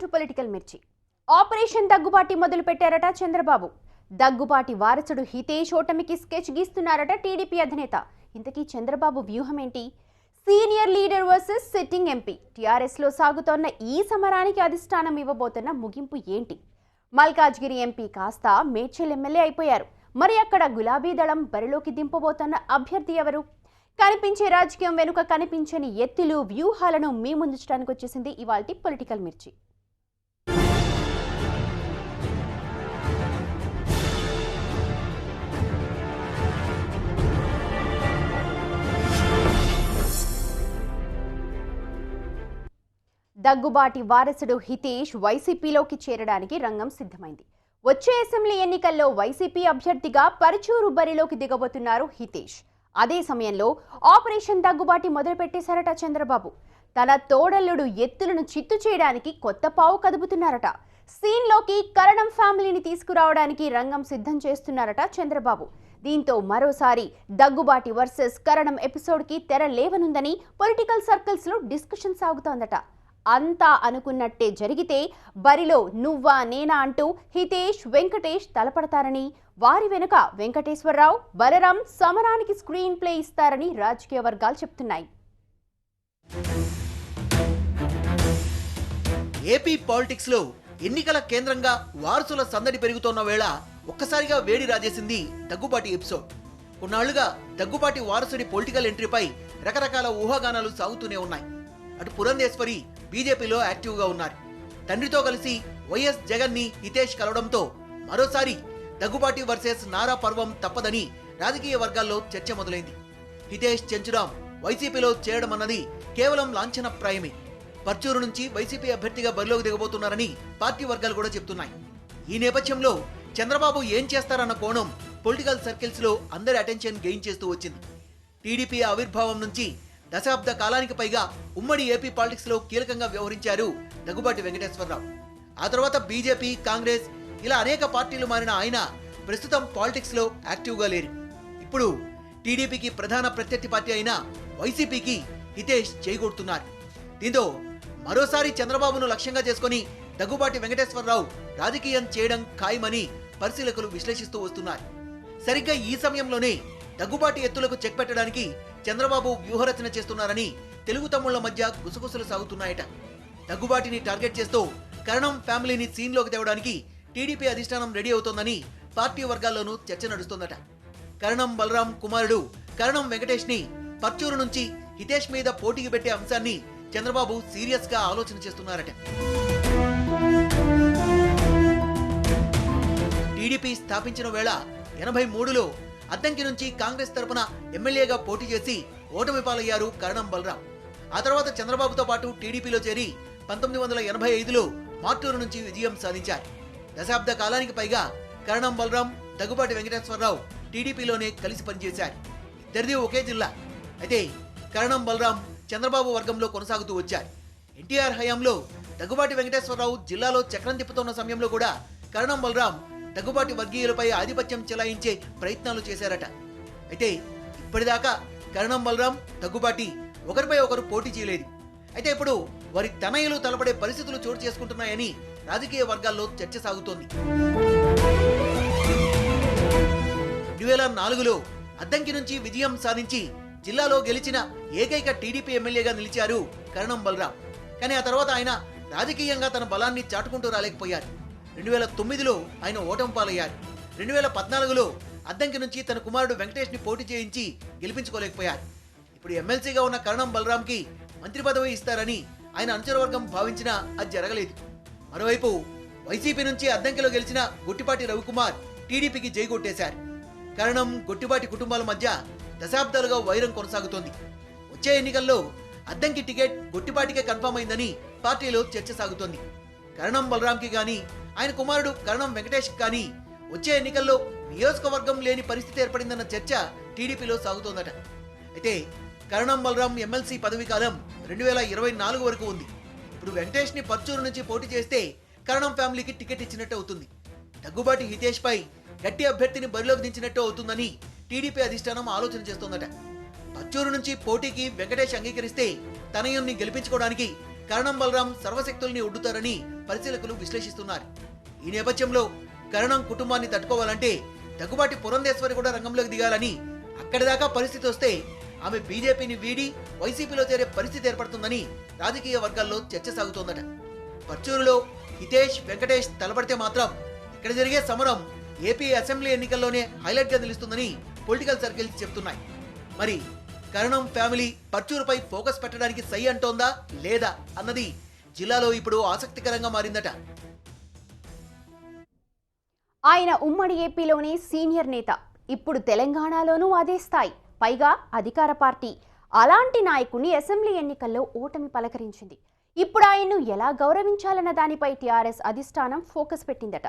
To political మిర్చి. Operation Daggubati మొదలు పెట్టారట చంద్రబాబు. దగ్గుబాటి వారసుడు హితేష్ ఓటమికి స్కెచ్ గీస్తున్నారట టీడీపీ అధినేత. ఇంతకీ చంద్రబాబు వ్యూహం ఏంటి? Senior leader versus sitting MP. TRS లో సాగుతోన్న ఈ సమరానికి అధిష్టానం ఇవ్వబోతున్న ముగింపు ఏంటి? మల్కాజ్గిరి ఎంపీ కాస్త మేడ్చల్ ఎమ్మెల్యే అయిపోయారు. మరి అక్కడ గులాబీ దళం బరిలోకి దింపబోతున్న అభ్యర్థి ఎవరు? కనిపించే రాజకీయం వెనుక కనిపించని ఎత్తులు, వ్యూహాలను మీ ముందుంచడానికి వచ్చేసింది ఇవాల్టి పొలిటికల్ మిర్చి. దగ్గుబాటి వారసుడు హితేష్ వైసీపీలోకి చేరడానికి రంగం సిద్ధమైంది. వచ్చే అసెంబ్లీ ఎన్నికల్లో వైసీపీ అభ్యర్థిగా పరుచూరు బరిలోకి దిగబోతున్నారు హితేష్. అదే సమయంలో ఆపరేషన్ దగ్గుబాటి మొదలుపెట్టేశారట చంద్రబాబు. తన తోడల్లుడు ఎత్తులను చిత్తు చేయడానికి కొత్త పావు కదుపుతున్నారట. సీన్లోకి కరణం ఫ్యామిలీని తీసుకురావడానికి రంగం సిద్ధం చేస్తున్నారట చంద్రబాబు. దీంతో మరోసారి దగ్గుబాటి వర్సెస్ కరణం ఎపిసోడ్కి తెర లేవనుందని పొలిటికల్ సర్కిల్స్ లో డిస్కషన్ సాగుతోందట. అంతా అనుకున్నట్టే జరిగితే బరిలో నువ్వా నేనా అంటూ హితేష్, వెంకటేష్ తలపడతారని, వారి వెనుక వెంకటేశ్వరరావు, బలరాం సమరానికి స్క్రీన్ ప్లే ఇస్తారని రాజకీయ వర్గాలు చెప్తున్నాయి. ఏపీ పాలిటిక్స్ లో ఎన్నికల కేంద్రంగా వారసుల సందడి పెరుగుతోన్న వేళ ఒక్కసారిగా వేడి రాజేసింది దగ్గుబాటి ఎపిసోడ్. కొన్నాళ్లుగా దగ్గుబాటి వారసుడి పొలిటికల్ ఎంట్రీపై రకరకాల ఊహాగానాలు సాగుతూనే ఉన్నాయి. అటు పురంధేశ్వరి బీజేపీలో యాక్టివ్గా ఉన్నారు. తండ్రితో కలిసి వైఎస్ జగన్ ని హితేష్ కలవడంతో మరోసారి దగ్గుబాటి వర్సెస్ నారా పర్వం తప్పదని రాజకీయ వర్గాల్లో చర్చ మొదలైంది. హితేష్ చెంచురాం వైసీపీలో చేరడం అన్నది కేవలం లాంఛనప్రాయమే. పర్చూరు నుంచి వైసీపీ అభ్యర్థిగా బరిలోకి దిగబోతున్నారని పార్టీ వర్గాలు కూడా చెప్తున్నాయి. ఈ నేపథ్యంలో చంద్రబాబు ఏం చేస్తారన్న కోణం పొలిటికల్ సర్కిల్స్ లో అందరి అటెన్షన్ గెయిన్ చేస్తూ వచ్చింది. టీడీపీ ఆవిర్భావం నుంచి దశాబ్ద కాలానికి పైగా ఉమ్మడి ఏపీ పాలిటిక్స్ లో కీలకంగా వ్యవహరించారు దగ్గుబాటి వెంకటేశ్వరరావు. ఆ తర్వాత బీజేపీ, కాంగ్రెస్ ఇలా అనేక పార్టీలు మారిన ఆయన ప్రస్తుతం పాలిటిక్స్ లో యాక్టివ్గా లేరు. ఇప్పుడు టీడీపీకి ప్రధాన ప్రత్యర్థి పార్టీ అయిన వైసీపీకి హితేష్ చేకూడుతున్నారు. దీంతో మరోసారి చంద్రబాబును లక్ష్యంగా చేసుకుని దగ్గుబాటి వెంకటేశ్వరరావు రాజకీయం చేయడం ఖాయమని పరిశీలకులు విశ్లేషిస్తూ వస్తున్నారు. సరిగ్గా ఈ సమయంలోనే దగ్గుబాటి ఎత్తులకు చెక్ పెట్టడానికి చంద్రబాబు వ్యూహరచన చేస్తున్నారని తెలుగు తమ్ముళ్ల మధ్య గుసగుసలు సాగుతున్నాయట. దగ్గుబాటిని టార్గెట్ చేస్తూ కరణం ఫ్యామిలీని సీన్లోకి తేవడానికి టీడీపీ అధిష్టానం రెడీ అవుతోందని పార్టీ వర్గాల్లోనూ చర్చ నడుస్తోందట. కరణం బలరాం కుమారుడు కరణం వెంకటేష్ ని పర్చూరు నుంచి హితేష్ మీద పోటీకి పెట్టే అంశాన్ని చంద్రబాబు సీరియస్ గా ఆలోచన చేస్తున్నారట. టీడీపీ స్థాపించిన వేళ 83లో అద్దంకి నుంచి కాంగ్రెస్ తరపున ఎమ్మెల్యేగా పోటీ చేసి ఓటమి పాలయ్యారు కరణం బలరాం. ఆ తర్వాత చంద్రబాబుతో పాటు టీడీపీలో చేరి 1985లో మార్టూరు నుంచి విజయం సాధించారు. దశాబ్ద కాలానికి పైగా కరణం బలరాం, దగ్గుబాటి వెంకటేశ్వరరావు టీడీపీలోనే కలిసి పనిచేశారు. ఇద్దరిది ఒకే జిల్లా. అయితే కరణం బలరాం చంద్రబాబు వర్గంలో కొనసాగుతూ వచ్చారు. ఎన్టీఆర్ హయాంలో దగ్గుబాటి వెంకటేశ్వరరావు జిల్లాలో చక్రం తిప్పుతున్న సమయంలో కూడా కరణం బలరాం దగ్గుబాటి వర్గీయులపై ఆధిపత్యం చెలాయించే ప్రయత్నాలు చేశారట. అయితే ఇప్పటిదాకా కరణం బలరాం, దగ్గుబాటి ఒకరిపై ఒకరు పోటీ చేయలేదు. అయితే ఇప్పుడు వారి తనయులు తలపడే పరిస్థితులు చోటు చేసుకుంటున్నాయని రాజకీయ వర్గాల్లో చర్చ సాగుతోంది. 2004లో అద్దంకి నుంచి విజయం సాధించి జిల్లాలో గెలిచిన ఏకైక టీడీపీ ఎమ్మెల్యేగా నిలిచారు కరణం బలరాం. కానీ ఆ తర్వాత ఆయన రాజకీయంగా తన బలాన్ని చాటుకుంటూ రాలేకపోయారు. 2009లో ఆయన ఓటమి పాలయ్యారు. 2014లో అద్దంకి నుంచి తన కుమారుడు వెంకటేష్ ని పోటీ చేయించి గెలిపించుకోలేకపోయారు. ఇప్పుడు ఎమ్మెల్సీగా ఉన్న కరణం బలరాంకి మంత్రి పదవి ఇస్తారని ఆయన అనుచరవర్గం భావించినా అది జరగలేదు. మరోవైపు వైసీపీ నుంచి అద్దంకిలో గెలిచిన గొట్టిపాటి రవికుమార్ టీడీపీకి జైగొట్టేశారు. కరణం, గొట్టిపాటి కుటుంబాల మధ్య దశాబ్దాలుగా వైరం కొనసాగుతోంది. వచ్చే ఎన్నికల్లో అద్దంకి టికెట్ గొట్టిపాటికే కన్ఫర్మ్ అయిందని పార్టీలో చర్చ సాగుతోంది. కరణం బలరాంకి గాని, ఆయన కుమారుడు కరణం వెంకటేష్ కానీ వచ్చే ఎన్నికల్లో నియోజకవర్గం లేని పరిస్థితి ఏర్పడిందన్న చర్చ టీడీపీలో సాగుతోందట. అయితే కరణం బలరాం ఎమ్మెల్సీ పదవీ కాలం 2024 వరకు ఉంది. ఇప్పుడు వెంకటేష్ ని పర్చూరు నుంచి పోటీ చేస్తే కరణం ఫ్యామిలీకి టికెట్ ఇచ్చినట్టు అవుతుంది. దగ్గుబాటి హితేష్ పై గట్టి అభ్యర్థిని బరిలోకి దించినట్టు అవుతుందని టీడీపీ అధిష్టానం ఆలోచన చేస్తోందట. పర్చూరు నుంచి పోటీకి వెంకటేష్ అంగీకరిస్తే తనయుణ్ణి గెలిపించుకోవడానికి కరణం బలరాం సర్వశక్తుల్ని ఒడ్డుతారని పరిశీలకులు విశ్లేషిస్తున్నారు. ఈ నేపథ్యంలో కరణం కుటుంబాన్ని తట్టుకోవాలంటే దగ్గుబాటి పురంధేశ్వరి కూడా రంగంలోకి దిగాలని, అక్కడి దాకా పరిస్థితి వస్తే ఆమె బీజేపీని వీడి వైసీపీలో చేరే పరిస్థితి ఏర్పడుతుందని రాజకీయ వర్గాల్లో చర్చ సాగుతోందట. పర్చూరులో హితేష్, వెంకటేష్ తలపడితే మాత్రం ఇక్కడ జరిగే సమరం ఏపీ అసెంబ్లీ ఎన్నికల్లోనే హైలైట్ గా నిలుస్తుందని పొలిటికల్ సర్కిల్స్ చెప్తున్నాయి. మరి కరణం ఫ్యామిలీ పర్చూరుపై ఫోకస్ పెట్టడానికి సై అంటోందా లేదా అన్నది జిల్లాలో ఇప్పుడు ఆసక్తికరంగా మారిందట. ఆయన ఉమ్మడి ఏపీలోనే సీనియర్ నేత, ఇప్పుడు తెలంగాణలోనూ అదే స్థాయి, పైగా అధికార పార్టీ. అలాంటి నాయకుడిని అసెంబ్లీ ఎన్నికల్లో ఓటమి పలకరించింది. ఇప్పుడు ఆయన్ను ఎలా గౌరవించాలన్న దానిపై టీఆర్ఎస్ అధిష్టానం ఫోకస్ పెట్టిందట.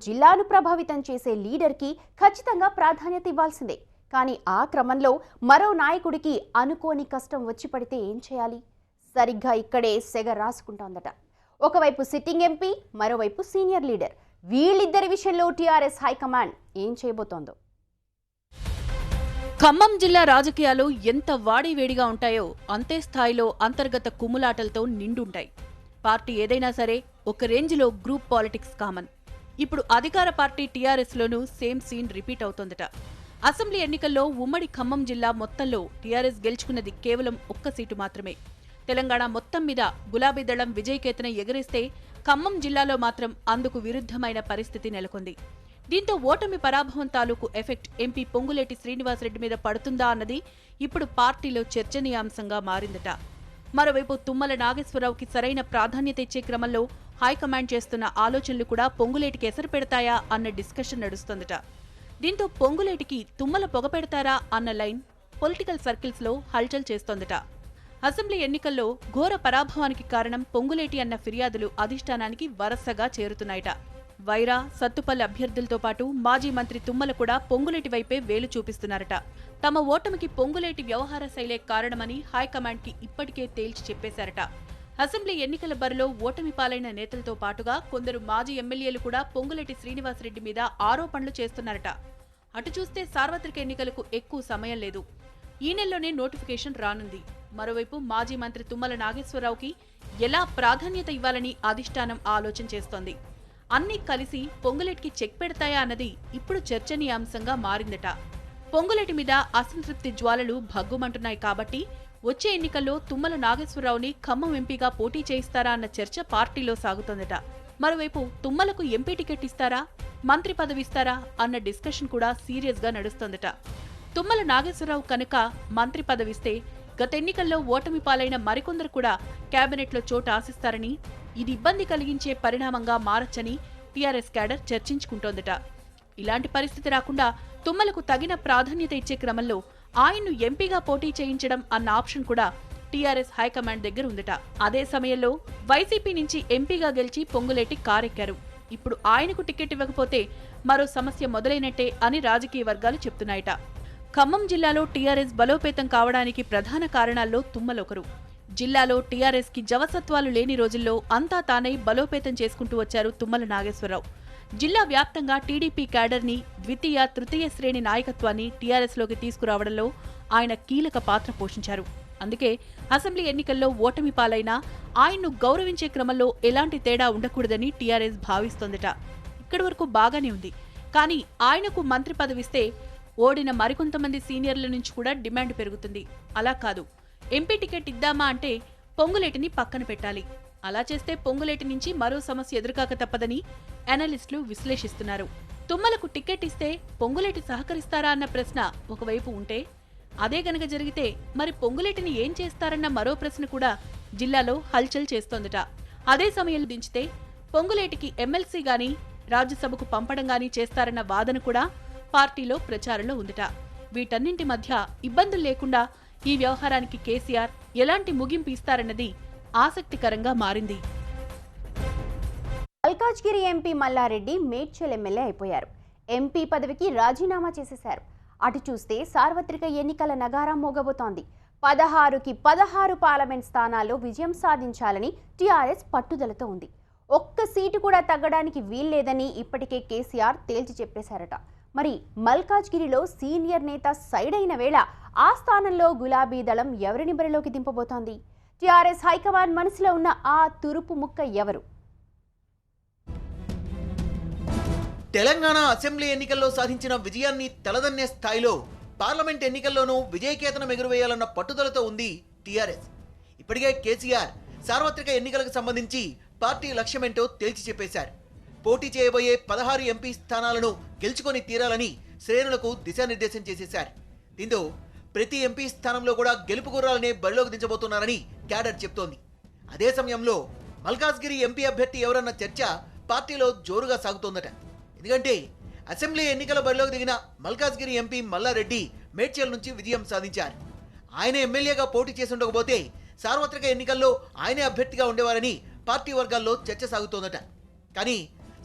జిల్లాను ప్రభావితం చేసే లీడర్కి ఖచ్చితంగా ప్రాధాన్యత ఇవ్వాల్సిందే. కానీ ఆ క్రమంలో మరో నాయకుడికి అనుకోని కష్టం వచ్చి పడితే ఏం చేయాలి? సరిగ్గా ఇక్కడే సెగ రాసుకుంటోందట. ఒకవైపు సిట్టింగ్ ఎంపీ, మరోవైపు సీనియర్ లీడర్. వీళ్ళిద్దరి విషయంలో టీఆర్ఎస్ హైకమాండ్ ఏం చేయబోతోందో. ఖమ్మం జిల్లా రాజకీయాలు ఎంత వాడివేడిగా ఉంటాయో అంతే స్థాయిలో అంతర్గత కుమ్ములాటలతో నిండుంటాయి. పార్టీ ఏదైనా సరే ఒక రేంజ్లో గ్రూప్ పాలిటిక్స్ కామన్. ఇప్పుడు అధికార పార్టీ టీఆర్ఎస్లోనూ సేమ్ సీన్ రిపీట్ అవుతోందట. అసెంబ్లీ ఎన్నికల్లో ఉమ్మడి ఖమ్మం జిల్లా మొత్తంలో టీఆర్ఎస్ గెలుచుకున్నది కేవలం ఒక్క సీటు మాత్రమే. తెలంగాణ మొత్తం మీద గులాబీ దళం విజయకేతన ఎగరేస్తే ఖమ్మం జిల్లాలో మాత్రం అందుకు విరుద్ధమైన పరిస్థితి నెలకొంది. దీంతో ఓటమి పరాభవం తాలూకు ఎఫెక్ట్ ఎంపీ పొంగులేటి శ్రీనివాసరెడ్డి మీద పడుతుందా అన్నది ఇప్పుడు పార్టీలో చర్చనీయాంశంగా మారిందట. మరోవైపు తుమ్మల నాగేశ్వరరావుకి సరైన ప్రాధాన్యత ఇచ్చే క్రమంలో హైకమాండ్ చేస్తున్న ఆలోచనలు కూడా పొంగులేటికి ఎసరు పెడతాయా అన్న డిస్కషన్ నడుస్తోందట. దీంతో పొంగులేటికి తుమ్మల పొగ పెడతారా అన్న లైన్ పొలిటికల్ సర్కిల్స్ లో హల్చల్ చేస్తోందట. అసెంబ్లీ ఎన్నికల్లో ఘోర పరాభవానికి కారణం పొంగులేటి అన్న ఫిర్యాదులు అధిష్టానానికి వరసగా చేరుతున్నాయట. వైరా, సత్తుపల్లి అభ్యర్థులతో పాటు మాజీ మంత్రి తుమ్మల కూడా పొంగులేటి వైపే వేలు చూపిస్తున్నారట. తమ ఓటమికి పొంగులేటి వ్యవహార శైలే కారణమని హైకమాండ్ కి ఇప్పటికే తేల్చి చెప్పేశారట. అసెంబ్లీ ఎన్నికల బరిలో ఓటమి పాలైన నేతలతో పాటుగా కొందరు మాజీ ఎమ్మెల్యేలు కూడా పొంగులేటి శ్రీనివాసరెడ్డి మీద ఆరోపణలు చేస్తున్నారట. అటు చూస్తే సార్వత్రిక ఎన్నికలకు ఎక్కువ సమయం లేదు. ఈ నెలలోనే నోటిఫికేషన్ రానుంది. మరోవైపు మాజీ మంత్రి తుమ్మల నాగేశ్వరరావుకి ఎలా ప్రాధాన్యత ఇవ్వాలని అధిష్టానం ఆలోచన చేస్తోంది. అన్నీ కలిసి పొంగులేటికి చెక్ పెడతాయా అన్నది ఇప్పుడు చర్చనీయాంశంగా మారిందట. పొంగులేటి మీద అసంతృప్తి జ్వాలలు భగ్గుమంటున్నాయి కాబట్టి వచ్చే ఎన్నికల్లో తుమ్మల నాగేశ్వరరావుని ఖమ్మం ఎంపీగా పోటీ చేయిస్తారా అన్న చర్చ పార్టీలో సాగుతోందట. మరోవైపు తుమ్మలకు ఎంపీ టికెట్ ఇస్తారా, మంత్రి పదవి ఇస్తారా అన్న డిస్కషన్ కూడా సీరియస్ గా నడుస్తోందట. తుమ్మల నాగేశ్వరరావు కనుక మంత్రి పదవిస్తే గత ఎన్నికల్లో ఓటమి పాలైన మరికొందరు కూడా కేబినెట్లో చోటు ఆశిస్తారని, ఇది ఇబ్బంది కలిగించే పరిణామంగా మారచ్చని టీఆర్ఎస్ క్యాడర్ చర్చించుకుంటోందట. ఇలాంటి పరిస్థితి రాకుండా తుమ్మలకు తగిన ప్రాధాన్యత ఇచ్చే క్రమంలో ఆయన్ను ఎంపీగా పోటీ చేయించడం అన్న ఆప్షన్ కూడా టీఆర్ఎస్ హైకమాండ్ దగ్గర ఉందట. అదే సమయంలో వైసీపీ నుంచి ఎంపీగా గెలిచి పొంగులేటి కారెక్కారు. ఇప్పుడు ఆయనకు టికెట్ ఇవ్వకపోతే మరో సమస్య మొదలైనట్టే అని రాజకీయ వర్గాలు చెప్తున్నాయట. ఖమ్మం జిల్లాలో టీఆర్ఎస్ బలోపేతం కావడానికి ప్రధాన కారణాల్లో తుమ్మలొకరు. జిల్లాలో టీఆర్ఎస్ కి జవసత్వాలు లేని రోజుల్లో అంతా తానై బలోపేతం చేసుకుంటూ వచ్చారు తుమ్మల నాగేశ్వరరావు. జిల్లా వ్యాప్తంగా టీడీపీ క్యాడర్ని, ద్వితీయ, తృతీయ శ్రేణి నాయకత్వాన్ని టీఆర్ఎస్లోకి తీసుకురావడంలో ఆయన కీలక పాత్ర పోషించారు. అందుకే అసెంబ్లీ ఎన్నికల్లో ఓటమి పాలైనా ఆయన్ను గౌరవించే క్రమంలో ఎలాంటి తేడా ఉండకూడదని టీఆర్ఎస్ భావిస్తోందట. ఇక్కడి వరకు బాగానే ఉంది. కానీ ఆయనకు మంత్రి పదవిస్తే ఓడిన మరికొంతమంది సీనియర్ల నుంచి కూడా డిమాండ్ పెరుగుతుంది. అలా కాదు, ఎంపీ టికెట్ ఇద్దామా అంటే పొంగులేటిని పక్కన పెట్టాలి. అలా చేస్తే పొంగులేటి నుంచి మరో సమస్య ఎదురుకాక తప్పదని అనలిస్టులు విశ్లేషిస్తున్నారు. తుమ్మలకు టికెట్ ఇస్తే పొంగులేటి సహకరిస్తారా అన్న ప్రశ్న ఒకవైపు ఉంటే, అదే గనక జరిగితే మరి పొంగులేటిని ఏం చేస్తారన్న మరో ప్రశ్న కూడా జిల్లాలో హల్చల్ చేస్తోందట. అదే సమయంలో దించితే పొంగులేటికి ఎమ్మెల్సీ గాని, రాజ్యసభకు పంపడం గాని చేస్తారన్న వాదన కూడా పార్టీలో ప్రచారంలో ఉందట. వీటన్నింటి మధ్య ఇబ్బందులు లేకుండా ఈ వ్యవహారానికి కేసీఆర్ ఎలాంటి ముగింపు ఇస్తారన్నది ఆసక్తికరంగా మారింది. మల్కాజ్గిరి ఎంపీ మల్లారెడ్డి మేడ్చల్ ఎమ్మెల్యే అయిపోయారు. ఎంపీ పదవికి రాజీనామా చేసేశారు. అటు చూస్తే సార్వత్రిక ఎన్నికల నగారం మోగబోతోంది. 16కి 16 పార్లమెంట్ స్థానాల్లో విజయం సాధించాలని టీఆర్ఎస్ పట్టుదలతో ఉంది. ఒక్క సీటు కూడా తగ్గడానికి వీల్లేదని ఇప్పటికే కేసీఆర్ తేల్చి చెప్పేశారట. మరి మల్కాజ్గిరిలో సీనియర్ నేత సైడ్ అయిన వేళ ఆ స్థానంలో గులాబీ దళం ఎవరిని బరిలోకి దింపబోతోంది? టీఆర్ఎస్ హైకమాండ్ మనసులో ఉన్న ఆ తురుపు ముక్క ఎవరు? తెలంగాణ అసెంబ్లీ ఎన్నికల్లో సాధించిన విజయాన్ని తలదన్నే స్థాయిలో పార్లమెంట్ ఎన్నికల్లోనూ విజయకేతనం ఎగురవేయాలన్న పట్టుదలతో ఉంది టీఆర్ఎస్. ఇప్పటికే కేసీఆర్ సార్వత్రిక ఎన్నికలకు సంబంధించి పార్టీ లక్ష్యమేంటో తేల్చి చెప్పేశారు. పోటీ చేయబోయే 16 ఎంపీ స్థానాలను గెలుచుకొని తీరాలని శ్రేణులకు దిశానిర్దేశం చేసేశారు. దీంతో ప్రతి ఎంపీ స్థానంలో కూడా గెలుపు గుర్రాలనే బరిలోకి దించబోతున్నారని క్యాడర్ చెప్తోంది. అదే సమయంలో మల్కాజ్గిరి ఎంపీ అభ్యర్థి ఎవరన్న చర్చ పార్టీలో జోరుగా సాగుతోందట. ఎందుకంటే అసెంబ్లీ ఎన్నికల బరిలోకి దిగిన మల్కాజ్గిరి ఎంపీ మల్లారెడ్డి మేడ్చల్ నుంచి విజయం సాధించారు. ఆయన ఎమ్మెల్యేగా పోటీ చేసి ఉండకపోతే సార్వత్రిక ఎన్నికల్లో ఆయనే అభ్యర్థిగా ఉండేవారని పార్టీ వర్గాల్లో చర్చ సాగుతోందట. కానీ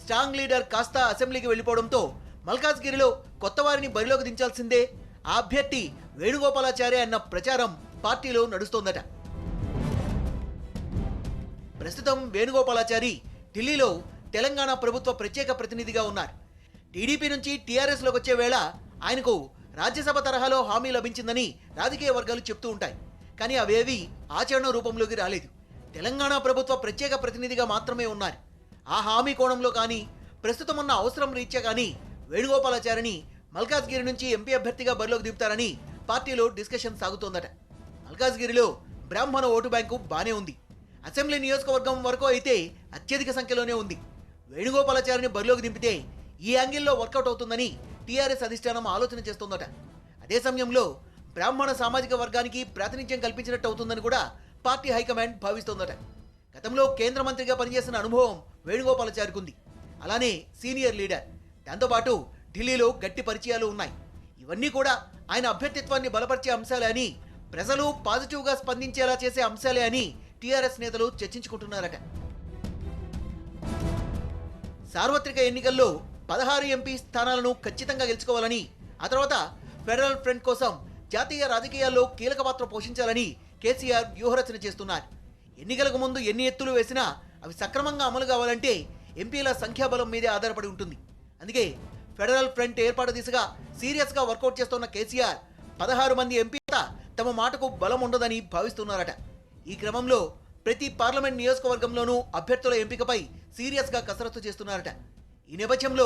స్ట్రాంగ్ లీడర్ కాస్త అసెంబ్లీకి వెళ్లిపోవడంతో మల్కాజ్గిరిలో కొత్త వారిని బరిలోకి దించాల్సిందే, ఆ అభ్యర్థి వేణుగోపాలాచారి అన్న ప్రచారం పార్టీలో నడుస్తోందట. ప్రస్తుతం వేణుగోపాలాచారి ఢిల్లీలో తెలంగాణ ప్రభుత్వ ప్రత్యేక ప్రతినిధిగా ఉన్నారు. టీడీపీ నుంచి టీఆర్ఎస్లోకి వచ్చే వేళ ఆయనకు రాజ్యసభ తరహాలో హామీ లభించిందని రాజకీయ వర్గాలు చెప్తూ ఉంటాయి. కానీ అవేవి ఆచరణ రూపంలోకి రాలేదు. తెలంగాణ ప్రభుత్వ ప్రత్యేక ప్రతినిధిగా మాత్రమే ఉన్నారు. ఆ హామీ కోణంలో కానీ ప్రస్తుతం ఉన్న అవసరం రీత్యా కానీ వేణుగోపాలాచారిని మల్కాజ్గిరి నుంచి ఎంపీ అభ్యర్థిగా బరిలోకి దింపుతారని పార్టీలో డిస్కషన్ సాగుతోందట. మల్కాజ్గిరిలో బ్రాహ్మణ ఓటు బ్యాంకు బానే ఉంది. అసెంబ్లీ నియోజకవర్గం వరకు అయితే అత్యధిక సంఖ్యలోనే ఉంది. వేణుగోపాలాచారిని బరిలోకి దింపితే ఈ యాంగిల్లో వర్కౌట్ అవుతుందని టీఆర్ఎస్ అధిష్టానం ఆలోచన చేస్తోందట. అదే సమయంలో బ్రాహ్మణ సామాజిక వర్గానికి ప్రాతినిధ్యం కల్పించినట్టు అవుతుందని కూడా పార్టీ హైకమాండ్ భావిస్తోందట. గతంలో కేంద్ర మంత్రిగా పనిచేసిన అనుభవం వేణుగోపాలాచారికి ఉంది. అలానే సీనియర్ లీడర్, దాంతోపాటు ఢిల్లీలో గట్టి పరిచయాలు ఉన్నాయి. ఇవన్నీ కూడా ఆయన అభ్యర్థిత్వాన్ని బలపరిచే అంశాలే అని, ప్రజలు పాజిటివ్గా స్పందించేలా చేసే అంశాలే అని టీఆర్ఎస్ నేతలు చర్చించుకుంటున్నారట. సార్వత్రిక ఎన్నికల్లో 16 ఎంపీ స్థానాలను ఖచ్చితంగా గెలుచుకోవాలని, ఆ తర్వాత ఫెడరల్ ఫ్రంట్ కోసం జాతీయ రాజకీయాల్లో కీలక పాత్ర పోషించాలని కేసీఆర్ వ్యూహరచన చేస్తున్నారు. ఎన్నికలకు ముందు ఎన్ని ఎత్తులు వేసినా అవి సక్రమంగా అమలు కావాలంటే ఎంపీల సంఖ్యాబలం మీదే ఆధారపడి ఉంటుంది. అందుకే ఫెడరల్ ఫ్రంట్ ఏర్పాటు దిశగా సీరియస్గా వర్కౌట్ చేస్తున్న కేసీఆర్ 16 మంది ఎంపీల తమ మాటకు బలం ఉండదని భావిస్తున్నారట. ఈ క్రమంలో ప్రతి పార్లమెంట్ నియోజకవర్గంలోనూ అభ్యర్థుల ఎంపికపై సీరియస్గా కసరత్తు చేస్తున్నారట. ఈ నేపథ్యంలో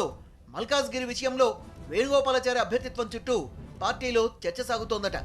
మల్కాజ్గిరి విషయంలో వేణుగోపాలాచారి అభ్యర్థిత్వం చుట్టూ పార్టీలో చర్చ సాగుతోందట.